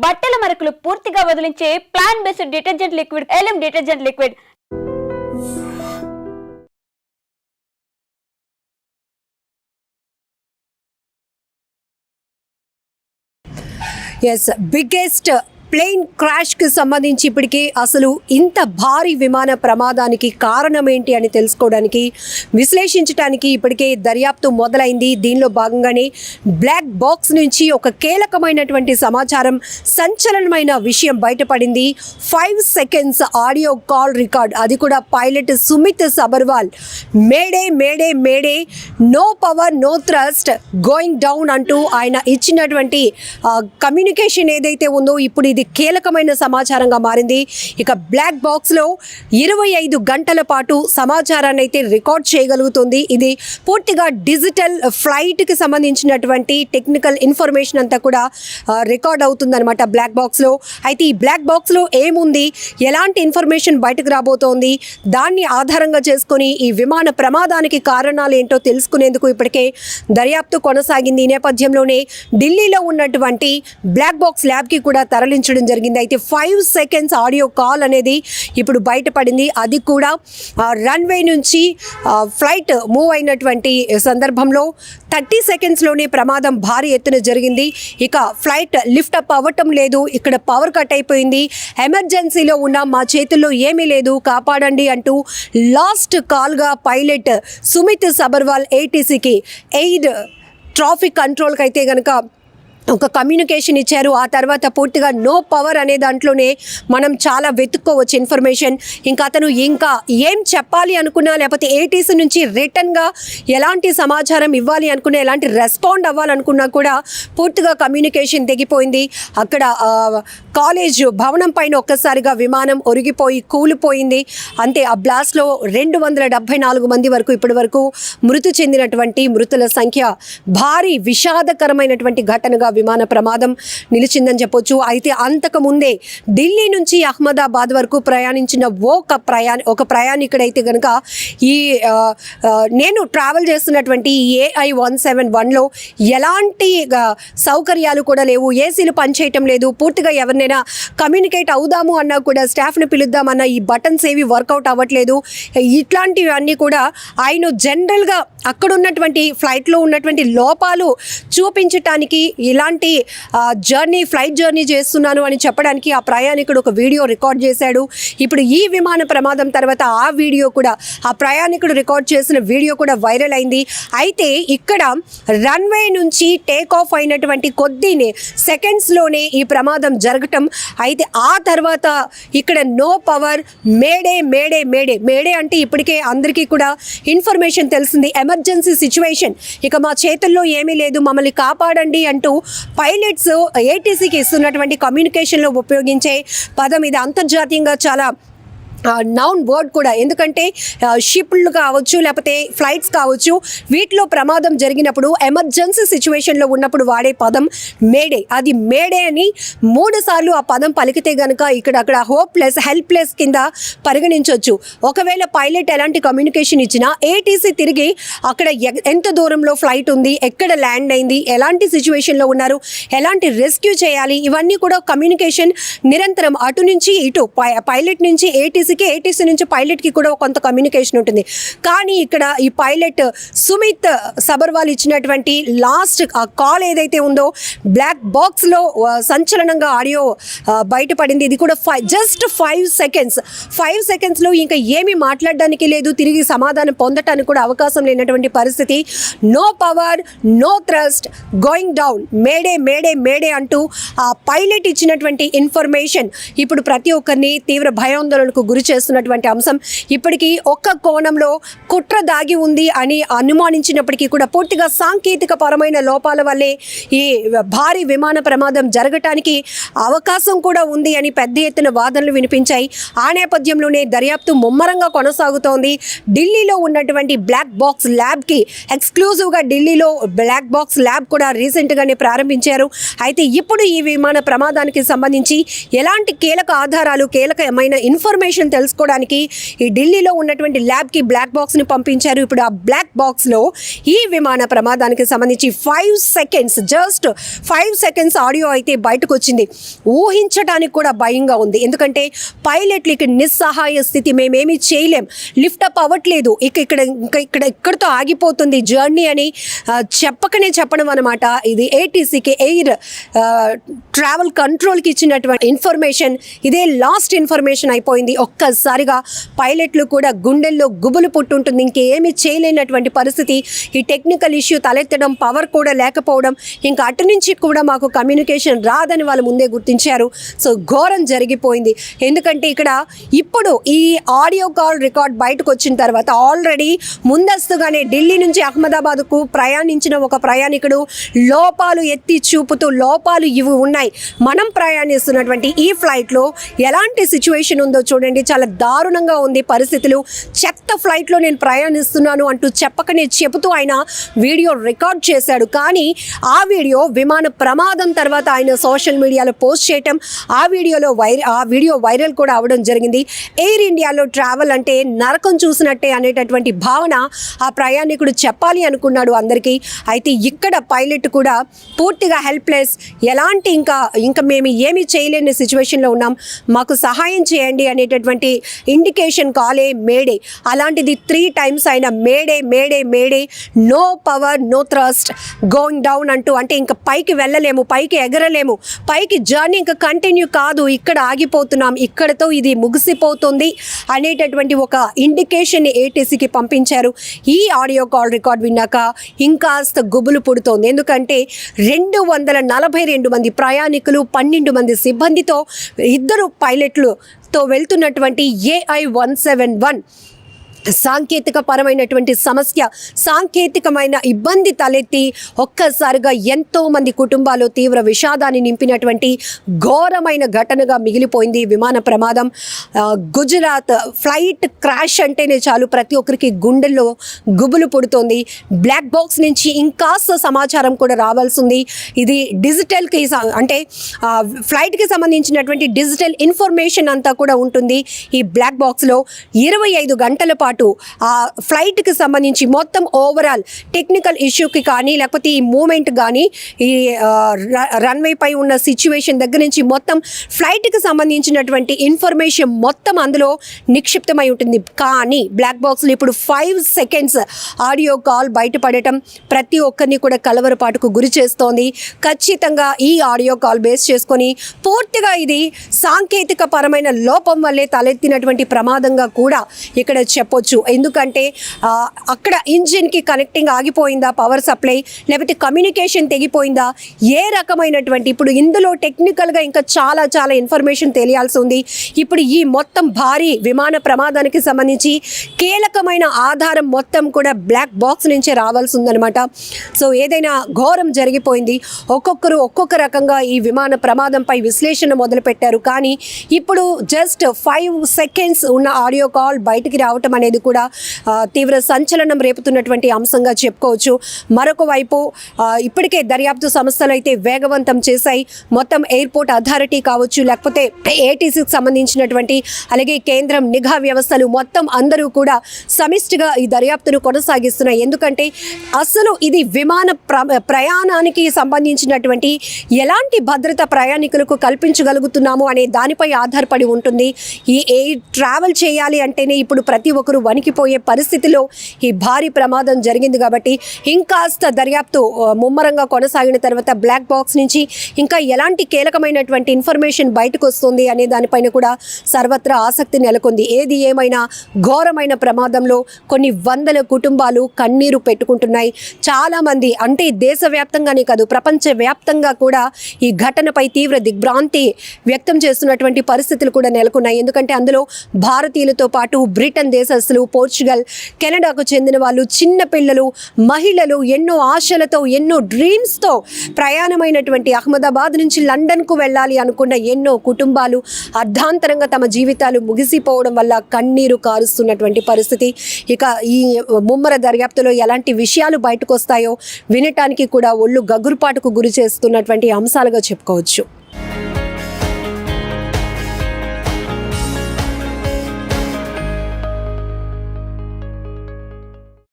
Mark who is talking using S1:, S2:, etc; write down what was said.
S1: బట్టల మరకలు పూర్తిగా వదిలించే plant based detergent liquid Elim detergent liquid.
S2: ఎస్ బిగ్గెస్ట్ ప్లేన్ క్రాష్కి సంబంధించి ఇప్పటికీ అసలు ఇంత భారీ విమాన ప్రమాదానికి కారణం ఏంటి అని తెలుసుకోవడానికి విశ్లేషించడానికి ఇప్పటికే దర్యాప్తు మొదలైంది. దీనిలో భాగంగానే బ్లాక్ బాక్స్ నుంచి ఒక కీలకమైనటువంటి సమాచారం, సంచలనమైన విషయం బయటపడింది. 5 seconds ఆడియో కాల్ రికార్డ్, అది కూడా pilot Sumit Sabharwal mayday mayday mayday, no power no thrust, going down అంటూ ఆయన ఇచ్చినటువంటి కమ్యూనికేషన్ ఏదైతే ఉందో ఇప్పుడు ఇది కీలకమైన సమాచారంగా మారింది. ఇక బ్లాక్ బాక్స్లో 25 గంటల పాటు సమాచారాన్ని అయితే రికార్డ్ చేయగలుగుతుంది. ఇది పూర్తిగా డిజిటల్ ఫ్లైట్కి సంబంధించినటువంటి టెక్నికల్ ఇన్ఫర్మేషన్ అంతా కూడా రికార్డ్ అవుతుందన్నమాట బ్లాక్ బాక్స్లో. అయితే ఈ బ్లాక్ బాక్స్లో ఏముంది, ఎలాంటి ఇన్ఫర్మేషన్ బయటకు రాబోతోంది, దాన్ని ఆధారంగా చేసుకొని ఈ విమాన ప్రమాదానికి కారణాలు ఏంటో తెలుసుకునేందుకు ఇప్పటికే దర్యాప్తు కొనసాగింది. ఈ నేపథ్యంలోనే ఢిల్లీలో ఉన్నటువంటి బ్లాక్ బాక్స్ ల్యాబ్కి కూడా తరలించడం జరిగింది. అయితే 5 seconds ఆడియో కాల్ అనేది ఇప్పుడు బయటపడింది. అది కూడా రన్వే నుంచి ఫ్లైట్ మూవ్ అయినటువంటి సందర్భంలో 30 secondsలోనే ప్రమాదం భారీ ఎత్తున జరిగింది. ఇక ఫ్లైట్ లిఫ్ట్ అప్ అవ్వటం లేదు, ఇక్కడ పవర్ కట్ అయిపోయింది, ఎమర్జెన్సీలో ఉన్న మా చేతుల్లో ఏమీ లేదు కాపాడండి అంటూ లాస్ట్ కాల్గా పైలట్ సుమిత్ సబర్వాల్ ఏటీసీకి ఎయిర్ ట్రాఫిక్ కంట్రోల్కి అయితే కనుక ఒక కమ్యూనికేషన్ ఇచ్చారు. ఆ తర్వాత పూర్తిగా నో పవర్ అనే దాంట్లోనే మనం చాలా వెతుక్కోవచ్చు ఇన్ఫర్మేషన్. ఇంకా అతను ఇంకా ఏం చెప్పాలి అనుకున్నా, లేకపోతే ఏటీసీ నుంచి రిటర్న్గా ఎలాంటి సమాచారం ఇవ్వాలి అనుకున్నా, ఎలాంటి రెస్పాండ్ అవ్వాలనుకున్నా కూడా పూర్తిగా కమ్యూనికేషన్ తెగిపోయింది. అక్కడ కాలేజ్ భవనం పైన ఒక్కసారిగా విమానం ఒరిగిపోయి కూలిపోయింది. అంతే, ఆ బ్లాస్ట్లో 274 మంది వరకు ఇప్పటి వరకు మృతి చెందినటువంటి మృతుల సంఖ్య భారీ విషాదకరమైనటువంటి ఘటనగా విమాన ప్రమాదం నిలిచిందని చెప్పొచ్చు. అయితే అంతకుముందే ఢిల్లీ నుంచి అహ్మదాబాద్ వరకు ప్రయాణించిన ఒక ప్రయాణికుడైతే కనుక ఈ నేను ట్రావెల్ చేస్తున్నటువంటి AI-171లో ఎలాంటి సౌకర్యాలు కూడా లేవు, ఏసీలు పనిచేయటం లేదు, పూర్తిగా ఎవరినైనా కమ్యూనికేట్ అవుదాము అన్నా కూడా, స్టాఫ్ని పిలుద్దామన్నా ఈ బటన్స్ ఏవి వర్కౌట్ అవ్వట్లేదు. ఇట్లాంటివన్నీ కూడా ఆయన జనరల్గా అక్కడ ఉన్నటువంటి ఫ్లైట్లో ఉన్నటువంటి లోపాలు చూపించటానికి ఇలాంటి ఫ్లైట్ జర్నీ చేస్తున్నాను అని చెప్పడానికి ఆ ప్రయాణికుడు ఒక వీడియో రికార్డ్ చేశాడు. ఇప్పుడు ఈ విమాన ప్రమాదం తర్వాత ఆ వీడియో కూడా, ఆ ప్రయాణికుడు రికార్డ్ చేసిన వీడియో కూడా వైరల్ అయింది. అయితే ఇక్కడ రన్వే నుంచి టేక్ ఆఫ్ అయినటువంటి కొద్ది సెకండ్స్లోనే ఈ ప్రమాదం జరగటం. అయితే ఆ తర్వాత ఇక్కడ no power, mayday mayday mayday mayday అంటే ఇప్పటికే అందరికీ కూడా ఇన్ఫర్మేషన్ తెలిసింది, ఎమర్జెన్సీ సిచ్యువేషన్, ఇక మా చేతుల్లో ఏమీ లేదు, మమ్మల్ని కాపాడండి అంటూ పైలట్స్ ఏటీసీకి ఇస్తున్నటువంటి కమ్యూనికేషన్లో ఉపయోగించే పదం ఇది. అంతర్జాతీయంగా చాలా నౌన్ వర్డ్ కూడా, ఎందుకంటే షిప్లు కావచ్చు, లేకపోతే ఫ్లైట్స్ కావచ్చు, వీటిలో ప్రమాదం జరిగినప్పుడు ఎమర్జెన్సీ సిచ్యువేషన్లో ఉన్నప్పుడు వాడే పదం మేడే. అది మేడే అని 3 సార్లు ఆ పదం పలికితే కనుక అక్కడ హోప్లెస్, హెల్ప్లెస్ కింద పరిగణించవచ్చు. ఒకవేళ పైలట్ ఎలాంటి కమ్యూనికేషన్ ఇచ్చినా ఏటీసీ తిరిగి అక్కడ ఎంత దూరంలో ఫ్లైట్ ఉంది, ఎక్కడ ల్యాండ్ అయింది, ఎలాంటి సిచ్యువేషన్లో ఉన్నారు, ఎలాంటి రెస్క్యూ చేయాలి, ఇవన్నీ కూడా కమ్యూనికేషన్ నిరంతరం అటు నుంచి ఇటు, పైలట్ నుంచి ఏటీసీ నుంచి పైలట్కి కూడా కొంత కమ్యూనికేషన్ ఉంటుంది. కానీ ఇక్కడ ఈ పైలట్ సుమిత్ సబర్వాల్ ఇచ్చినటువంటి లాస్ట్ కాల్ ఏదైతే ఉందో బ్లాక్ బాక్స్లో సంచలనంగా ఆడియో బయటపడింది. ఇది కూడా జస్ట్ 5 secondsలో ఇంకా ఏమీ మాట్లాడడానికి లేదు, తిరిగి సమాధానం పొందటానికి కూడా అవకాశం లేనటువంటి పరిస్థితి. No power no thrust, going down, mayday mayday mayday అంటూ ఆ పైలట్ ఇచ్చినటువంటి ఇన్ఫర్మేషన్ ఇప్పుడు ప్రతి ఒక్కరిని తీవ్ర భయాందోళనకు గురి చేస్తున్నటువంటి అంశం. ఇప్పటికీ ఒక్క కోణంలో కుట్ర దాగి ఉంది అని అనుమానించినప్పటికీ కూడా పూర్తిగా సాంకేతిక పరమైన లోపాల వల్లే ఈ భారీ విమాన ప్రమాదం జరగటానికి అవకాశం కూడా ఉంది అని పెద్ద ఎత్తున వాదనలు వినిపించాయి. ఆ నేపథ్యంలోనే దర్యాప్తు ముమ్మరంగా కొనసాగుతోంది. ఢిల్లీలో ఉన్నటువంటి బ్లాక్ బాక్స్ ల్యాబ్కి ఎక్స్క్లూజివ్గా ఢిల్లీలో బ్లాక్ బాక్స్ ల్యాబ్ కూడా రీసెంట్గానే ప్రారంభించారు. అయితే ఇప్పుడు ఈ విమాన ప్రమాదానికి సంబంధించి ఎలాంటి కీలక ఆధారాలు, కీలకమైన ఇన్ఫర్మేషన్ ఇన్ఫర్మేషన్ తెలుసుకోవడానికి ఈ ఢిల్లీలో ఉన్నటువంటి ల్యాబ్కి బ్లాక్ బాక్స్ని పంపించారు. ఇప్పుడు ఆ బ్లాక్ బాక్స్లో ఈ విమాన ప్రమాదానికి సంబంధించి 5 సెకండ్స్, జస్ట్ 5 సెకండ్స్ ఆడియో అయితే బయటకు వచ్చింది. ఊహించడానికి కూడా భయంగా ఉంది. ఎందుకంటే పైలట్లకి నిస్సహాయ స్థితి, మేమేమీ చేయలేం, లిఫ్ట్ అప్ అవ్వట్లేదు, ఇక్కడతో ఆగిపోతుంది జర్నీ అని చెప్పకనే చెప్పడం అనమాట. ఇది ఏటీసీకి ఎయిర్ ట్రావెల్ కంట్రోల్కి ఇచ్చినటువంటి ఇన్ఫర్మేషన్, ఇదే లాస్ట్ ఇన్ఫర్మేషన్ అయిపోయింది. ఒక్కసారిగా పైలట్లు కూడా గుండెల్లో గుబులు పుట్టుంటుంది. ఇంకేమీ చేయలేనటువంటి పరిస్థితి. ఈ టెక్నికల్ ఇష్యూ తలెత్తడం, పవర్ కూడా లేకపోవడం, ఇంకా అటు నుంచి కూడా మాకు కమ్యూనికేషన్ రాదని వాళ్ళు ముందే గుర్తించారు. సో ఘోరం జరిగిపోయింది. ఎందుకంటే ఇక్కడ ఇప్పుడు ఈ ఆడియో కాల్ రికార్డ్ బయటకు వచ్చిన తర్వాత ఆల్రెడీ ముందస్తుగానే ఢిల్లీ నుంచి అహ్మదాబాద్కు ప్రయాణించిన ఒక ప్రయాణికుడు లోపాలు ఎత్తి చూపుతూ, లోపాలు ఇవి ఉన్నాయి, మనం ప్రయాణిస్తున్నటువంటి ఈ ఫ్లైట్లో ఎలాంటి సిచ్యువేషన్ ఉందో చూడండి, చాలా దారుణంగా ఉంది పరిస్థితులు, చెత్త ఫ్లైట్లో నేను ప్రయాణిస్తున్నాను అంటూ చెప్పకనే చెబుతూ ఆయన వీడియో రికార్డ్ చేశాడు. కానీ ఆ వీడియో విమాన ప్రమాదం తర్వాత ఆయన సోషల్ మీడియాలో పోస్ట్ చేయటం, ఆ వీడియో వైరల్ కూడా అవడం జరిగింది. ఎయిర్ ఇండియాలో ట్రావెల్ అంటే నరకం చూసినట్టే అనేటటువంటి భావన ఆ ప్రయాణికుడు చెప్పాలి అనుకున్నాడు అందరికీ. అయితే ఇక్కడ పైలట్ కూడా పూర్తిగా హెల్ప్లెస్, ఎలాంటి ఇంకా మేము ఏమీ చేయలేని సిచ్యువేషన్లో ఉన్నాం, మాకు సహాయం చేయండి అనేటటువంటి ఇండికేషన్ కాలే మేడే. అలాంటిది 3 times ఆయన mayday mayday mayday, no power no thrust, going down అంటూ, అంటే ఇంకా పైకి వెళ్ళలేము, పైకి ఎగరలేము, పైకి జర్నీ ఇంకా కంటిన్యూ కాదు, ఇక్కడ ఆగిపోతున్నాం, ఇక్కడతో ఇది ముగిసిపోతుంది అనేటటువంటి ఒక ఇండికేషన్ ఏటీసీకి పంపించారు. ఈ ఆడియో కాల్ రికార్డ్ విన్నాక ఇంకాస్త గుబులు పుడుతోంది. ఎందుకంటే 242 మంది ప్రయాణికులు, 12 మంది సిబ్బందితో, 2 పైలట్లుతో వెళ్తున్నటువంటి AI-171 సాంకేతిక పరమైనటువంటి సమస్య, సాంకేతికమైన ఇబ్బంది తలెత్తి ఒక్కసారిగా ఎంతో మంది కుటుంబాలు తీవ్ర విషాదాన్ని నింపినటువంటి ఘోరమైన ఘటనగా మిగిలిపోయింది విమాన ప్రమాదం. గుజరాత్ ఫ్లైట్ క్రాష్ అంటేనే చాలు ప్రతి ఒక్కరికి గుండెల్లో గుబులు పుడుతోంది. బ్లాక్ బాక్స్ నుంచి ఇంకాస్త సమాచారం కూడా రావాల్సి ఉంది. ఇది డిజిటల్కి అంటే ఫ్లైట్కి సంబంధించినటువంటి డిజిటల్ ఇన్ఫర్మేషన్ అంతా కూడా ఉంటుంది ఈ బ్లాక్ బాక్స్లో. 25 గంటల పాటు ఆ ఫ్లైట్కి సంబంధించి మొత్తం ఓవరాల్ టెక్నికల్ ఇష్యూకి కానీ, లేకపోతే ఈ మూమెంట్ కానీ, ఈ రన్వే పై ఉన్న సిచ్యువేషన్ దగ్గర నుంచి మొత్తం ఫ్లైట్కి సంబంధించినటువంటి ఇన్ఫర్మేషన్ మొత్తం అందులో నిక్షిప్తమై ఉంటుంది. కానీ బ్లాక్ బాక్స్లో ఇప్పుడు 5 సెకండ్స్ ఆడియో కాల్ బయటపడటం ప్రతి ఒక్కరిని కూడా కలవరపాటుకు గురి చేస్తోంది. ఖచ్చితంగా ఈ ఆడియో కాల్ బేస్ చేసుకొని పూర్తిగా ఇది సాంకేతిక పరమైన లోపం వల్లే తలెత్తినటువంటి ప్రమాదంగా కూడా ఇక్కడ చెప్పొచ్చు. ఎందుకంటే అక్కడ ఇంజిన్కి కనెక్టింగ్ ఆగిపోయిందా, పవర్ సప్లై, లేకపోతే కమ్యూనికేషన్ తెగిపోయిందా, ఏ రకమైనటువంటి, ఇప్పుడు ఇందులో టెక్నికల్గా ఇంకా చాలా చాలా ఇన్ఫర్మేషన్ తెలియాల్సి ఉంది. ఇప్పుడు ఈ మొత్తం భారీ విమాన ప్రమాదానికి సంబంధించి కీలకమైన ఆధారం మొత్తం కూడా బ్లాక్ బాక్స్ నుంచే రావాల్సి ఉందన్నమాట. సో ఏదైనా ఘోరం జరిగిపోయింది. ఒక్కొక్కరు ఒక్కొక్క రకంగా ఈ విమాన ప్రమాదంపై విశ్లేషణ మొదలుపెట్టారు. కానీ ఇప్పుడు జస్ట్ 5 సెకండ్స్ ఉన్న ఆడియో కాల్ బయటికి రావటం అనేది కూడా తీవ్ర సంచలనం రేపుతున్నటువంటి అంశంగా చెప్పుకోవచ్చు. మరొక వైపు ఇప్పటికే దర్యాప్తు సంస్థలు అయితే వేగవంతం చేశాయి. మొత్తం ఎయిర్పోర్ట్ అథారిటీ కావచ్చు, లేకపోతే ఏటీసీకి సంబంధించినటువంటి, అలాగే కేంద్రం నిఘా వ్యవస్థలు మొత్తం అందరూ కూడా సమిష్టిగా ఈ దర్యాప్తును కొనసాగిస్తున్నాయి. ఎందుకంటే అసలు ఇది విమాన ప్రయాణానికి సంబంధించినటువంటి ఎలాంటి భద్రత ప్రయాణికులకు కల్పించగలుగుతున్నాము అనే దానిపై ఆధారపడి ఉంటుంది. ఈ ఎయిర్ ట్రావెల్ చేయాలి అంటేనే ఇప్పుడు ప్రతి ఒక్కరు వణికిపోయే పరిస్థితిలో ఈ భారీ ప్రమాదం జరిగింది. కాబట్టి ఇంకాస్త దర్యాప్తు ముమ్మరంగా కొనసాగిన తర్వాత బ్లాక్ బాక్స్ నుంచి ఇంకా ఎలాంటి కీలకమైనటువంటి ఇన్ఫర్మేషన్ బయటకు వస్తుంది అనే దానిపైన కూడా సర్వత్రా ఆసక్తి నెలకొంది. ఏది ఏమైనా ఘోరమైన ప్రమాదంలో కొన్ని వందల కుటుంబాలు కన్నీరు పెట్టుకుంటున్నాయి. చాలామంది, అంటే దేశవ్యాప్తంగానే కాదు ప్రపంచవ్యాప్తంగా కూడా ఈ ఘటనపై తీవ్ర దిగ్భ్రాంతి వ్యక్తం చేస్తున్నటువంటి పరిస్థితులు కూడా నెలకొన్నాయి. ఎందుకంటే అందులో భారతీయులతో పాటు బ్రిటన్ దేశస్తులు, పోర్చుగల్, కెనడాకు చెందిన వాళ్ళు, చిన్న పిల్లలు, మహిళలు, ఎన్నో ఆశలతో, ఎన్నో డ్రీమ్స్తో ప్రయాణమైనటువంటి అహ్మదాబాద్ నుంచి లండన్కు వెళ్ళాలి అనుకున్న ఎన్నో కుటుంబాలు అర్ధాంతరంగా తమ జీవితాలు ముగిసిపోవడం వల్ల కన్నీరు కారుస్తున్నటువంటి పరిస్థితి. ఇక ఈ ముమ్మర దర్యాప్తులో ఎలాంటి విషయాలు బయటకు వస్తాయో వినటానికి కూడా ఒళ్ళు గగురుపాటుకు గురి చేస్తున్నటువంటి అంశాలుగా చెప్పుకోవచ్చు.